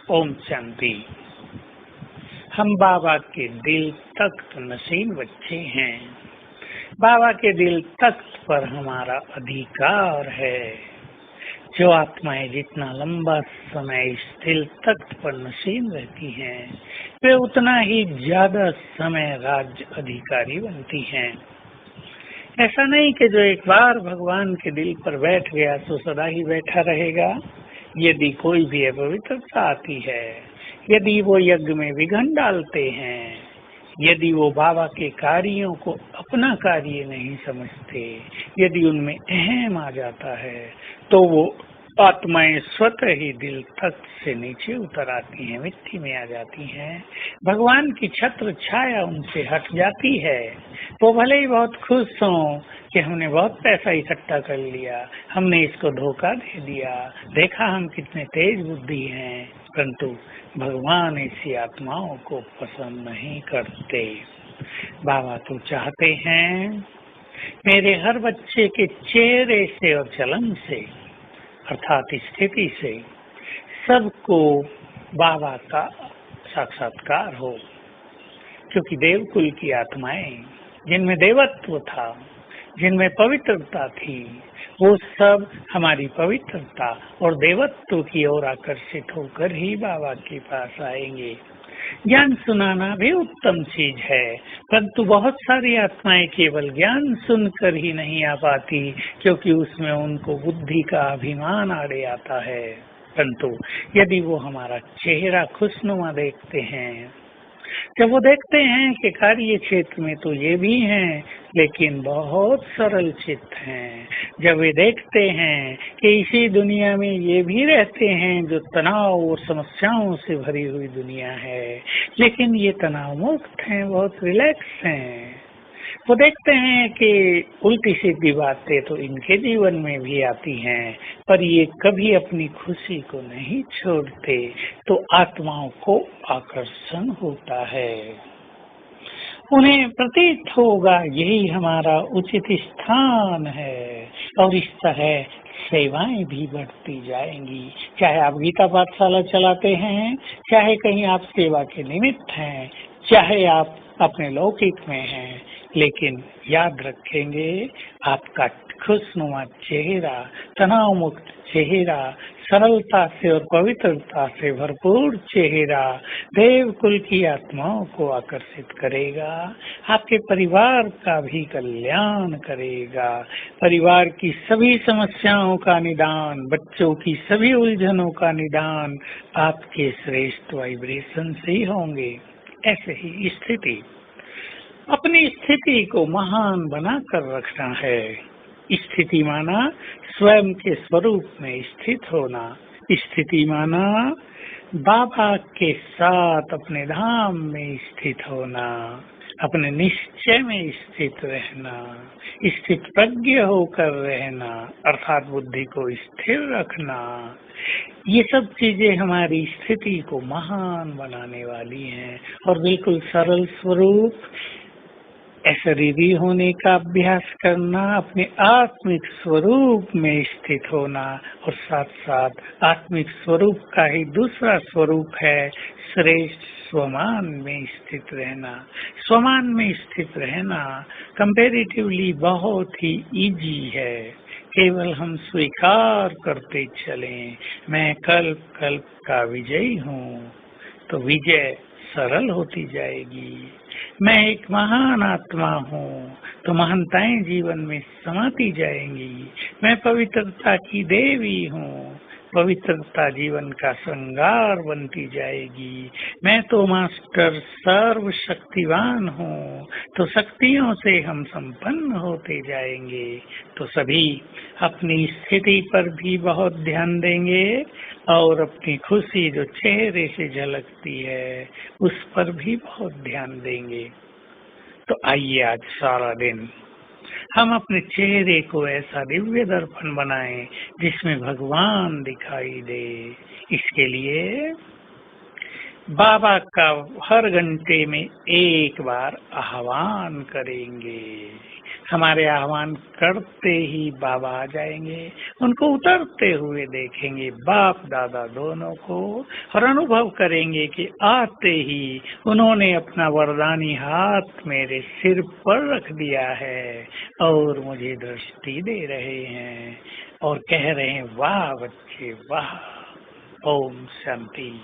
ओम शांति। हम बाबा के दिल तख्त नशीन बच्चे हैं। बाबा के दिल तख्त पर हमारा अधिकार है। जो आत्माएं जितना लंबा समय इस दिल तख्त पर नशीन रहती हैं, वे उतना ही ज्यादा समय राज्य अधिकारी बनती हैं। ऐसा नहीं कि जो एक बार भगवान के दिल पर बैठ गया तो सदा ही बैठा रहेगा। यदि कोई भी अपवित्रता आती है, यदि वो यज्ञ में विघ्न डालते हैं, यदि वो बाबा के कार्यों को अपना कार्य नहीं समझते, यदि उनमें अहम आ जाता है, तो वो आत्माएं स्वतः ही दिल तक से नीचे उतर आती हैं, मिट्टी में आ जाती हैं। भगवान की छत्र छाया उनसे हट जाती है। वो भले ही बहुत खुश हों कि हमने बहुत पैसा इकट्ठा कर लिया, हमने इसको धोखा दे दिया, देखा हम कितने तेज बुद्धि हैं, परंतु भगवान ऐसी आत्माओं को पसंद नहीं करते। बाबा तो चाहते हैं मेरे हर बच्चे के चेहरे से और चलन से अर्थात स्थिति से सबको बाबा का साक्षात्कार हो, क्योंकि देवकुल की आत्माएं जिनमें देवत्व था, जिनमें पवित्रता थी, वो सब हमारी पवित्रता और देवत्व की ओर आकर्षित होकर ही बाबा के पास आएंगे। ज्ञान सुनाना भी उत्तम चीज है, परंतु बहुत सारी आत्माएं केवल ज्ञान सुनकर ही नहीं आ पाती, क्योंकि उसमें उनको बुद्धि का अभिमान आड़े आता है। परंतु यदि वो हमारा चेहरा खुशनुमा देखते हैं, जब वो देखते हैं कि कार्य क्षेत्र में तो ये भी हैं, लेकिन बहुत सरल चित्त हैं, जब वे देखते हैं कि इसी दुनिया में ये भी रहते हैं जो तनाव और समस्याओं से भरी हुई दुनिया है, लेकिन ये तनाव मुक्त हैं, बहुत रिलैक्स हैं, वो देखते हैं कि उल्टी सीधी बातें तो इनके जीवन में भी आती हैं, पर ये कभी अपनी खुशी को नहीं छोड़ते, तो आत्माओं को आकर्षण होता है। उन्हें प्रतीत होगा यही हमारा उचित स्थान है, और इस तरह सेवाएं भी बढ़ती जाएंगी। चाहे आप गीता पाठशाला चलाते हैं, चाहे कहीं आप सेवा के निमित्त हैं, चाहे आप अपने लौकिक में हैं, लेकिन याद रखेंगे आपका खुशनुमा चेहरा, तनाव मुक्त चेहरा, सरलता से और पवित्रता से भरपूर चेहरा देवकुल की आत्माओं को आकर्षित करेगा, आपके परिवार का भी कल्याण करेगा। परिवार की सभी समस्याओं का निदान, बच्चों की सभी उलझनों का निदान आपके श्रेष्ठ वाइब्रेशन से ही होंगे। ऐसे ही स्थिति, अपनी स्थिति को महान बनाकर रखना है। स्थिति माना स्वयं के स्वरूप में स्थित होना, स्थिति माना बाबा के साथ अपने धाम में स्थित होना, अपने निश्चय में स्थित रहना, स्थित प्रज्ञ होकर रहना, अर्थात बुद्धि को स्थिर रखना। ये सब चीजें हमारी स्थिति को महान बनाने वाली हैं, और बिल्कुल सरल स्वरूप अशरीरी होने का अभ्यास करना, अपने आत्मिक स्वरूप में स्थित होना, और साथ साथ आत्मिक स्वरूप का ही दूसरा स्वरूप है श्रेष्ठ स्वमान में स्थित रहना। स्वमान में स्थित रहना कंपैरेटिवली बहुत ही इजी है, केवल हम स्वीकार करते चलें, मैं कल्प कल्प का विजयी हूँ, तो विजय सरल होती जाएगी। मैं एक महान आत्मा हूँ, तो महानताएं जीवन में समाती जाएंगी। मैं पवित्रता की देवी हूँ, पवित्रता जीवन का श्रृंगार बनती जाएगी। मैं तो मास्टर सर्वशक्तिवान हूँ, तो शक्तियों से हम संपन्न होते जाएंगे। तो सभी अपनी स्थिति पर भी बहुत ध्यान देंगे, और अपनी खुशी जो चेहरे से झलकती है उस पर भी बहुत ध्यान देंगे। तो आइए आज सारा दिन हम अपने चेहरे को ऐसा दिव्य दर्पण बनाएं जिसमें भगवान दिखाई दे। इसके लिए बाबा का हर घंटे में एक बार आह्वान करेंगे। हमारे आह्वान करते ही बाबा आ जाएंगे, उनको उतरते हुए देखेंगे, बाप दादा दोनों को, और अनुभव करेंगे कि आते ही उन्होंने अपना वरदानी हाथ मेरे सिर पर रख दिया है और मुझे दृष्टि दे रहे हैं और कह रहे हैं, वाह बच्चे वाह। ओम शांति।